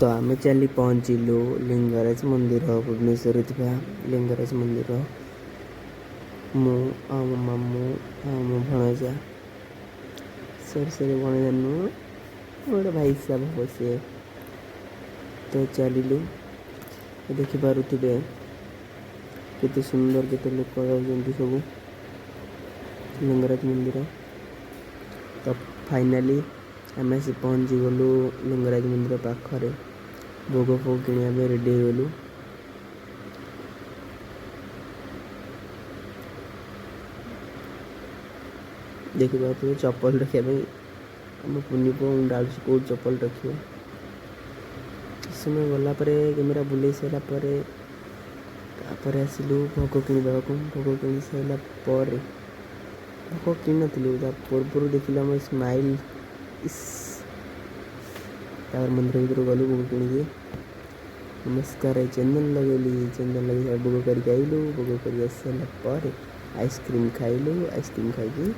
तो आम चली पहुँचलु लिंगराज मंदिर भुवनेश्वर लिंगराज मंदिर मु मो मामू मो भणजा सर भणजा नुह गोटे भाई साहब हम सी तो चलू देखिपे केते सुंदर केते लोक जाऊँच सब लिंगराज मंदिर। तो फाइनाली आम आसी पहुँची गलु लिंगराज मंदिर पाखरे भोग फोग कि रेडी गलु। देखिए चप्पल रखा आम पुनी पु डालू कौ चप्पल रखिए समय गलापर कैमेरा बुले सारापर आसलु भोग कि भोग कि सारापर भोग कि पूर्व देखिल आम स्माइल मंदिर भर गलु भोग कि नमस्कार चंदन लगे भोग करके आइलु भोग कर सारापर आइसक्रीम खाइलु आइसक्रीम खाई